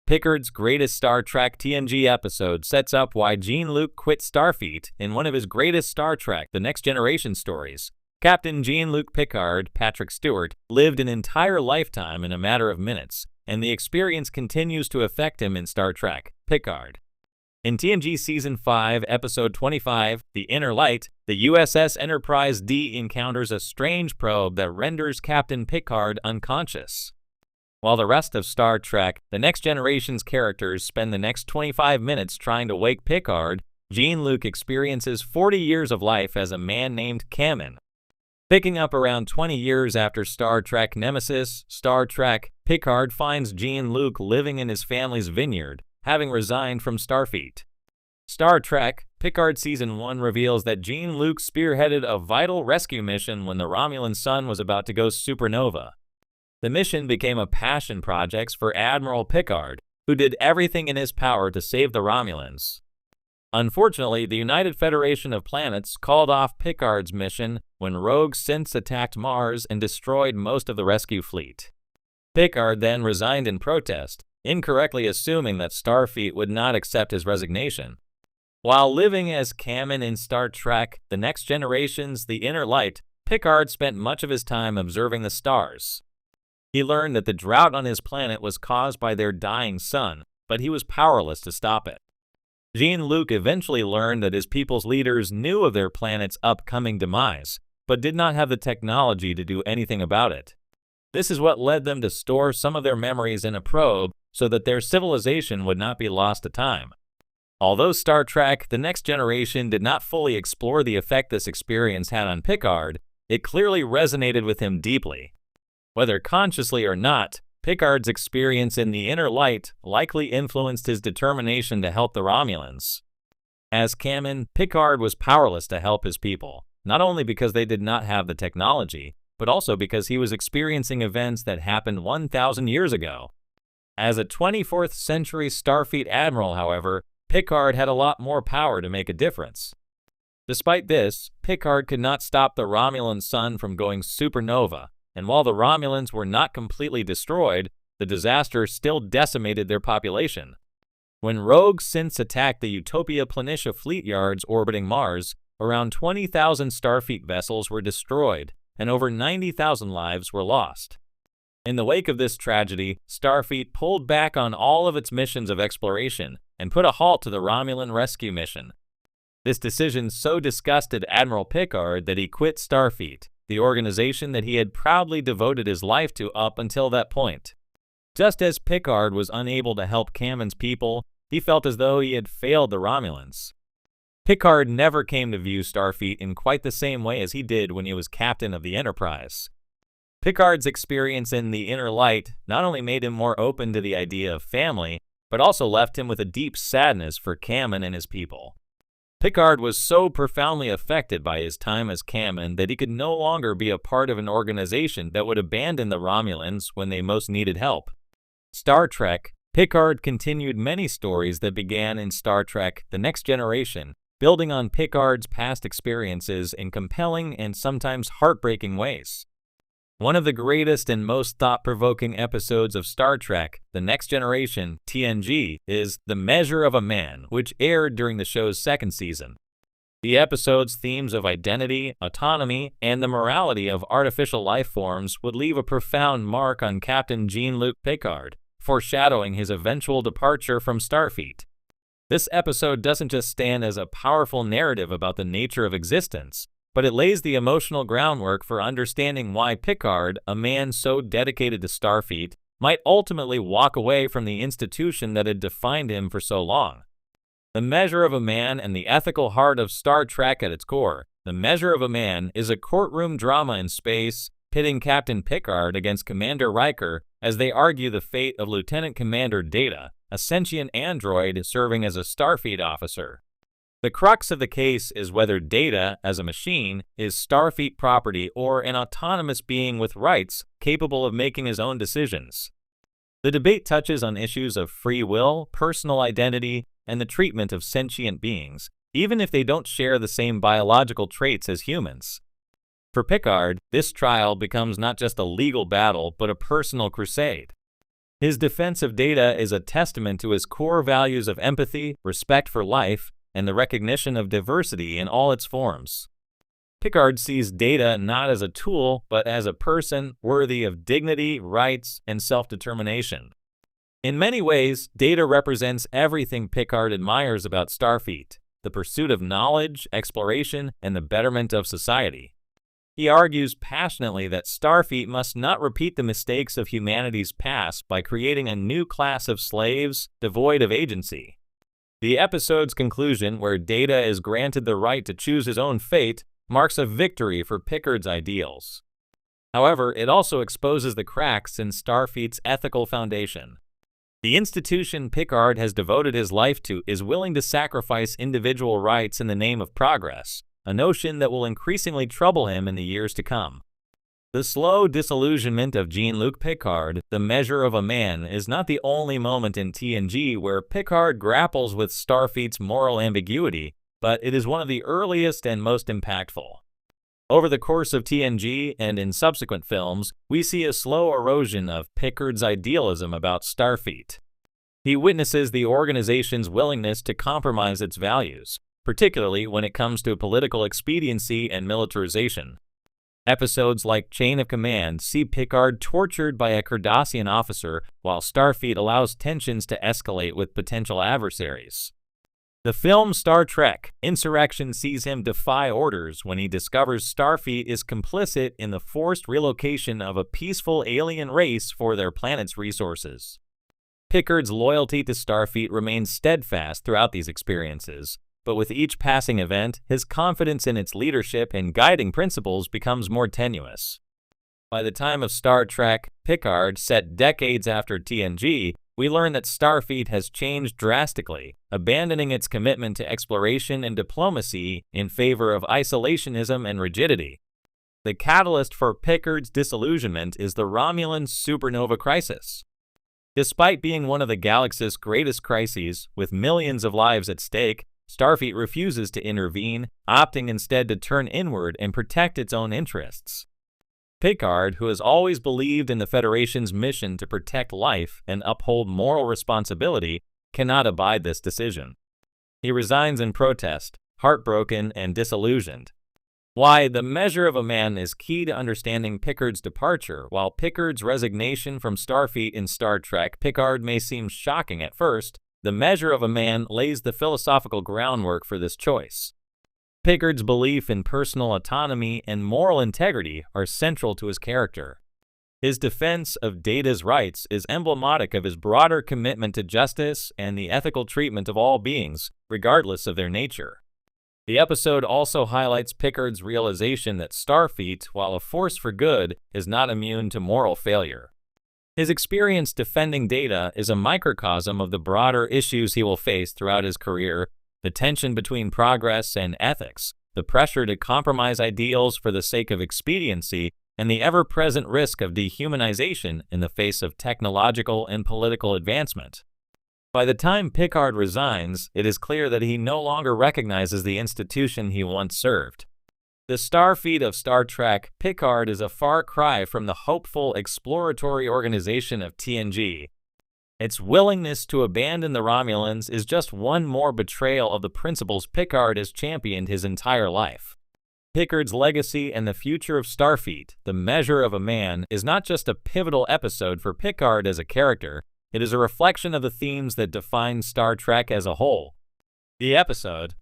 Picard's greatest Star Trek TNG episode sets up why Jean-Luc quit Starfleet in one of his greatest Star Trek The Next Generation stories. Captain Jean-Luc Picard, Patrick Stewart, lived an entire lifetime in a matter of minutes, and the experience continues to affect him in Star Trek, Picard. In TNG Season 5, Episode 25, The Inner Light, the USS Enterprise D encounters a strange probe that renders Captain Picard unconscious. While the rest of Star Trek, The Next Generation's characters spend the next 25 minutes trying to wake Picard, Jean-Luc experiences 40 years of life as a man named Kamin. Picking up around 20 years after Star Trek Nemesis, Star Trek, Picard finds Jean-Luc living in his family's vineyard, having resigned from Starfleet. Star Trek, Picard Season 1 reveals that Jean-Luc spearheaded a vital rescue mission when the Romulan sun was about to go supernova. The mission became a passion project for Admiral Picard, who did everything in his power to save the Romulans. Unfortunately, the United Federation of Planets called off Picard's mission when rogue synths attacked Mars and destroyed most of the rescue fleet. Picard then resigned in protest, incorrectly assuming that Starfleet would not accept his resignation. While living as Kamin in Star Trek, The Next Generation's The Inner Light, Picard spent much of his time observing the stars. He learned that the drought on his planet was caused by their dying sun, but he was powerless to stop it. Jean-Luc eventually learned that his people's leaders knew of their planet's upcoming demise, but did not have the technology to do anything about it. This is what led them to store some of their memories in a probe so that their civilization would not be lost to time. Although Star Trek The Next Generation did not fully explore the effect this experience had on Picard, it clearly resonated with him deeply. Whether consciously or not, Picard's experience in The Inner Light likely influenced his determination to help the Romulans. As Kamin, Picard was powerless to help his people, not only because they did not have the technology, but also because he was experiencing events that happened 1,000 years ago. As a 24th century Starfleet admiral, however, Picard had a lot more power to make a difference. Despite this, Picard could not stop the Romulan sun from going supernova, and while the Romulans were not completely destroyed, the disaster still decimated their population. When rogue synths attacked the Utopia Planitia fleet yards orbiting Mars, around 20,000 Starfleet vessels were destroyed, and over 90,000 lives were lost. In the wake of this tragedy, Starfleet pulled back on all of its missions of exploration and put a halt to the Romulan rescue mission. This decision so disgusted Admiral Picard that he quit Starfleet, the organization that he had proudly devoted his life to up until that point. Just as Picard was unable to help Kamin's people, he felt as though he had failed the Romulans. Picard never came to view Starfleet in quite the same way as he did when he was captain of the Enterprise. Picard's experience in The Inner Light not only made him more open to the idea of family, but also left him with a deep sadness for Kamin and his people. Picard was so profoundly affected by his time as Kamin that he could no longer be a part of an organization that would abandon the Romulans when they most needed help. Star Trek, Picard continued many stories that began in Star Trek The Next Generation, building on Picard's past experiences in compelling and sometimes heartbreaking ways. One of the greatest and most thought-provoking episodes of Star Trek, The Next Generation, TNG, is The Measure of a Man, which aired during the show's second season. The episode's themes of identity, autonomy, and the morality of artificial life forms would leave a profound mark on Captain Jean-Luc Picard, foreshadowing his eventual departure from Starfleet. This episode doesn't just stand as a powerful narrative about the nature of existence, but it lays the emotional groundwork for understanding why Picard, a man so dedicated to Starfleet, might ultimately walk away from the institution that had defined him for so long. The Measure of a Man and the ethical heart of Star Trek at its core, The Measure of a Man is a courtroom drama in space, pitting Captain Picard against Commander Riker as they argue the fate of Lieutenant Commander Data, a sentient android serving as a Starfleet officer. The crux of the case is whether Data, as a machine, is Starfleet property or an autonomous being with rights capable of making his own decisions. The debate touches on issues of free will, personal identity, and the treatment of sentient beings, even if they don't share the same biological traits as humans. For Picard, this trial becomes not just a legal battle but a personal crusade. His defense of Data is a testament to his core values of empathy, respect for life, and the recognition of diversity in all its forms. Picard sees Data not as a tool, but as a person worthy of dignity, rights, and self-determination. In many ways, Data represents everything Picard admires about Starfleet: the pursuit of knowledge, exploration, and the betterment of society. He argues passionately that Starfleet must not repeat the mistakes of humanity's past by creating a new class of slaves devoid of agency. The episode's conclusion, where Data is granted the right to choose his own fate, marks a victory for Picard's ideals. However, it also exposes the cracks in Starfleet's ethical foundation. The institution Picard has devoted his life to is willing to sacrifice individual rights in the name of progress, a notion that will increasingly trouble him in the years to come. The slow disillusionment of Jean-Luc Picard, the measure of a man, is not the only moment in TNG where Picard grapples with Starfleet's moral ambiguity, but it is one of the earliest and most impactful. Over the course of TNG and in subsequent films, we see a slow erosion of Picard's idealism about Starfleet. He witnesses the organization's willingness to compromise its values, particularly when it comes to political expediency and militarization. Episodes like Chain of Command see Picard tortured by a Cardassian officer, while Starfleet allows tensions to escalate with potential adversaries. The film Star Trek: Insurrection sees him defy orders when he discovers Starfleet is complicit in the forced relocation of a peaceful alien race for their planet's resources. Picard's loyalty to Starfleet remains steadfast throughout these experiences, but with each passing event, his confidence in its leadership and guiding principles becomes more tenuous. By the time of Star Trek: Picard, set decades after TNG, we learn that Starfleet has changed drastically, abandoning its commitment to exploration and diplomacy in favor of isolationism and rigidity. The catalyst for Picard's disillusionment is the Romulan supernova crisis. Despite being one of the galaxy's greatest crises, with millions of lives at stake, Starfleet refuses to intervene, opting instead to turn inward and protect its own interests. Picard, who has always believed in the Federation's mission to protect life and uphold moral responsibility, cannot abide this decision. He resigns in protest, heartbroken and disillusioned. Why the measure of a man is key to understanding Picard's departure. While Picard's resignation from Starfleet in Star Trek Picard may seem shocking at first, The Measure of a Man lays the philosophical groundwork for this choice. Picard's belief in personal autonomy and moral integrity are central to his character. His defense of Data's rights is emblematic of his broader commitment to justice and the ethical treatment of all beings, regardless of their nature. The episode also highlights Picard's realization that Starfleet, while a force for good, is not immune to moral failure. His experience defending Data is a microcosm of the broader issues he will face throughout his career: the tension between progress and ethics, the pressure to compromise ideals for the sake of expediency, and the ever-present risk of dehumanization in the face of technological and political advancement. By the time Picard resigns, it is clear that he no longer recognizes the institution he once served. The Starfleet of Star Trek: Picard is a far cry from the hopeful, exploratory organization of TNG. Its willingness to abandon the Romulans is just one more betrayal of the principles Picard has championed his entire life. Picard's legacy and the future of Starfleet, The Measure of a Man, is not just a pivotal episode for Picard as a character, it is a reflection of the themes that define Star Trek as a whole. The episode,